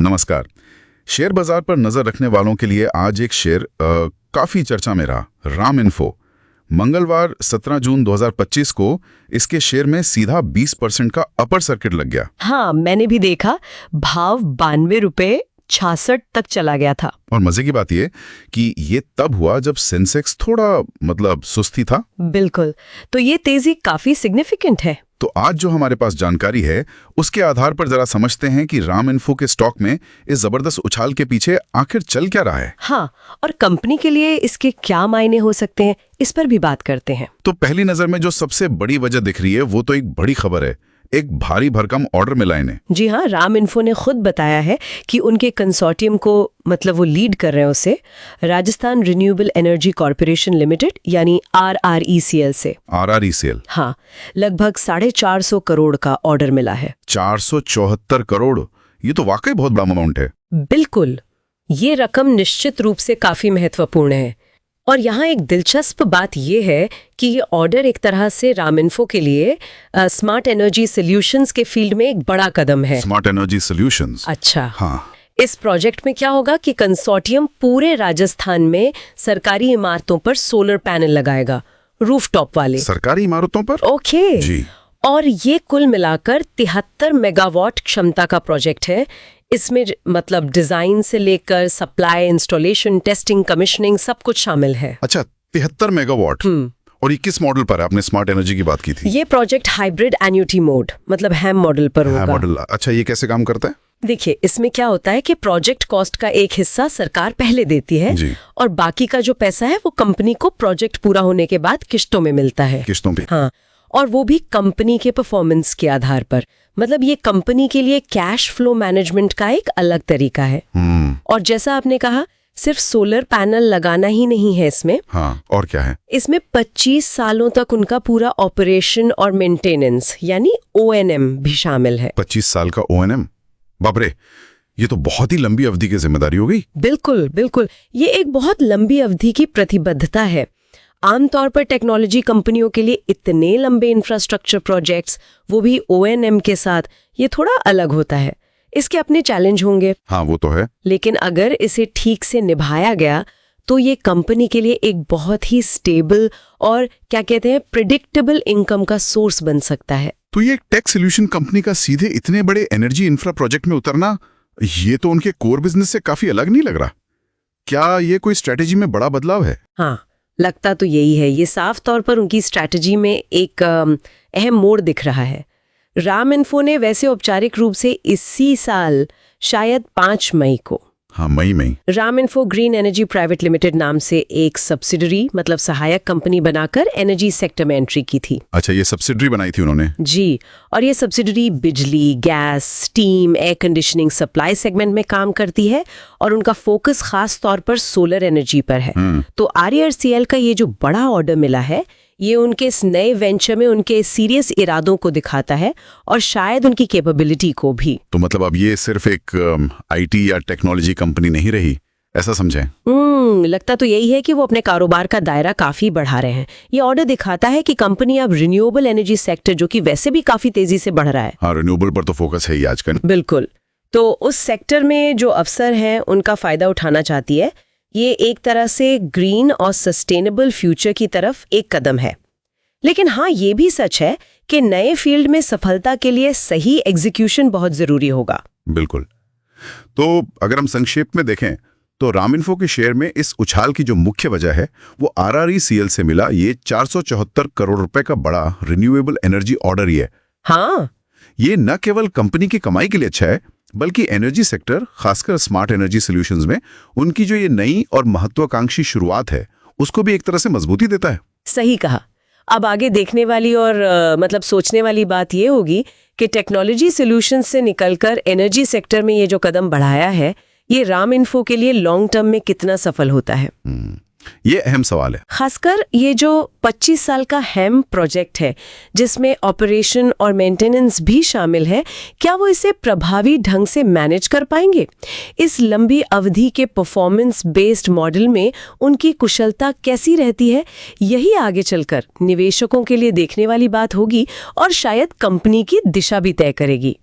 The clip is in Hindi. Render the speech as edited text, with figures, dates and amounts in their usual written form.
नमस्कार। शेयर बाजार पर नजर रखने वालों के लिए आज एक शेयर काफी चर्चा में रहा, राम इन्फो। मंगलवार 17 जून 2025 को इसके शेयर में सीधा 20% का अपर सर्किट लग गया। हाँ, मैंने भी देखा। भाव 92.66 तक चला गया था। और मजे की बात ये कि ये तब हुआ जब सेंसेक्स थोड़ा सुस्ती था। बिल्कुल, तो ये तेजी काफी सिग्निफिकेंट है। तो आज जो हमारे पास जानकारी है उसके आधार पर जरा समझते हैं कि राम इन्फो के स्टॉक में इस जबरदस्त उछाल के पीछे आखिर चल क्या रहा है। हाँ, और कंपनी के लिए इसके क्या मायने हो सकते हैं, इस पर भी बात करते हैं। तो पहली नजर में जो सबसे बड़ी वजह दिख रही है वो तो एक बड़ी खबर है, एक भारी भरकम ऑर्डर मिला इन्हें। जी हाँ, राम इन्फो ने खुद बताया है कि उनके कंसोर्टियम को, मतलब वो लीड कर रहे हैं उसे, Rajasthan renewable energy corporation limited यानी RRECL से। RRECL? हाँ, लगभग 450 करोड़ का ऑर्डर मिला है। 474 करोड़, ये तो वाकई बहुत बड़ा अमाउंट है। बिल्कुल, ये रकम निश्चित रूप से काफी महत्वपूर्ण है। और यहाँ एक दिलचस्प बात यह है कि ये ऑर्डर एक तरह से राम इन्फो के लिए स्मार्ट एनर्जी सॉल्यूशंस के फील्ड में एक बड़ा कदम है। Smart energy solutions? अच्छा, हाँ। इस प्रोजेक्ट में क्या होगा कि कंसोर्टियम पूरे राजस्थान में सरकारी इमारतों पर सोलर पैनल लगाएगा, रूफटॉप वाले। सरकारी इमारतों पर? ओके जी। और ये कुल मिलाकर 73 मेगावाट क्षमता का प्रोजेक्ट है। इसमें मतलब डिजाइन से लेकर सप्लाई, इंस्टॉलेशन, टेस्टिंग, कमीशनिंग सब कुछ शामिल है। अच्छा, 73 मेगावाट। और ये किस मॉडल पर है? आपने स्मार्ट एनर्जी की बात की थी। ये प्रोजेक्ट हाइब्रिड एन्युटी मोड मतलब हैम मॉडल पर होगा। मॉडल, अच्छा, ये कैसे काम करता है? देखिए, इसमें क्या होता है कि प्रोजेक्ट कॉस्ट का एक हिस्सा सरकार पहले देती है जी। और बाकी का जो पैसा है वो कंपनी को प्रोजेक्ट पूरा होने के बाद किश्तों में मिलता है। किश्तों पे? हाँ, और वो भी कंपनी के परफॉर्मेंस के आधार पर। मतलब ये कंपनी के लिए कैश फ्लो मैनेजमेंट का एक अलग तरीका है। और जैसा आपने कहा, सिर्फ सोलर पैनल लगाना ही नहीं है इसमें। हाँ, और क्या है? इसमें 25 सालों तक उनका पूरा ऑपरेशन और मेंटेनेंस यानी ONM भी शामिल है। 25 साल का ONM? बाप रे, ये तो बहुत ही लंबी अवधि की जिम्मेदारी हो गई। बिल्कुल बिल्कुल, ये एक बहुत लंबी अवधि की प्रतिबद्धता है। आमतौर पर टेक्नोलॉजी कंपनियों के लिए इतने लंबे इंफ्रास्ट्रक्चर प्रोजेक्ट्स, वो भी ONM के साथ, ये थोड़ा अलग होता है। इसके अपने चैलेंज होंगे। हाँ, वो तो है। लेकिन अगर इसे ठीक से निभाया गया तो ये कंपनी के लिए एक बहुत ही स्टेबल और क्या कहते हैं प्रिडिक्टेबल इनकम का सोर्स बन सकता है। तो ये एक टेक सोल्यूशन कंपनी का सीधे इतने बड़े एनर्जी इंफ्रा प्रोजेक्ट में उतरना, ये तो उनके कोर बिजनेस से काफी अलग नहीं लग रहा? क्या ये कोई स्ट्रेटेजी में बड़ा बदलाव है? हाँ, लगता तो यही है। ये साफ तौर पर उनकी स्ट्रैटेजी में एक अहम मोड़ दिख रहा है। राम इन्फो ने वैसे औपचारिक रूप से इसी साल शायद 5 मई को, हाँ, मई में, Ram info green energy private limited नाम से एक सब्सिडरी मतलब सहायक कंपनी बनाकर एनर्जी सेक्टर में एंट्री की थी। अच्छा, ये सब्सिडरी बनाई थी उन्होंने? जी, और ये सब्सिडरी बिजली, gas, steam, air conditioning supply segment में काम करती है और उनका फोकस खास तौर पर सोलर एनर्जी पर है। तो RRECL का ये जो बड़ा ऑर्डर मिला है, ये उनके इस नए वेंचर में उनके सीरियस इरादों को दिखाता है और शायद उनकी कैपेबिलिटी को भी। तो मतलब अब ये सिर्फ एक IT या टेक्नोलॉजी कंपनी नहीं रही, ऐसा समझें? लगता तो यही है कि वो अपने कारोबार का दायरा काफी बढ़ा रहे हैं। ये ऑर्डर दिखाता है कि कंपनी अब रिन्यूएबल एनर्जी सेक्टर, जो कि वैसे भी काफी तेजी से बढ़ रहा है। हाँ, रिन्यूएबल पर तो फोकस है ही आजकल। बिल्कुल, तो उस सेक्टर में जो अवसर हैं उनका फायदा उठाना चाहती है। ये एक तरह से ग्रीन और सस्टेनेबल फ्यूचर की तरफ एक कदम है। लेकिन हाँ, ये भी सच है कि नए फील्ड में सफलता के लिए सही एग्जीक्यूशन बहुत जरूरी होगा। बिल्कुल। तो अगर हम संक्षेप में देखें तो राम इन्फो के शेयर में इस उछाल की जो मुख्य वजह है वो RRECL से मिला ये 474 करोड़ रुपए का बड़ा रिन्यूएबल एनर्जी ऑर्डर ही है। हाँ, ये न केवल कंपनी की कमाई के लिए अच्छा है, बल्कि एनर्जी सेक्टर, खासकर स्मार्ट एनर्जी सॉल्यूशंस में उनकी जो ये नई और महत्वाकांक्षी शुरुआत है उसको भी एक तरह से मजबूती देता है। सही कहा। अब आगे देखने वाली और मतलब सोचने वाली बात ये होगी कि टेक्नोलॉजी सॉल्यूशंस से निकलकर एनर्जी सेक्टर में ये जो कदम बढ़ाया है, ये राम इन्फो के लिए लॉन्ग टर्म में कितना सफल होता है। ये अहम सवाल है। खासकर ये जो 25 साल का हैम प्रोजेक्ट है जिसमें ऑपरेशन और मेंटेनेंस भी शामिल है, क्या वो इसे प्रभावी ढंग से मैनेज कर पाएंगे? इस लंबी अवधि के परफॉर्मेंस बेस्ड मॉडल में उनकी कुशलता कैसी रहती है, यही आगे चलकर निवेशकों के लिए देखने वाली बात होगी और शायद कंपनी की दिशा भी तय करेगी।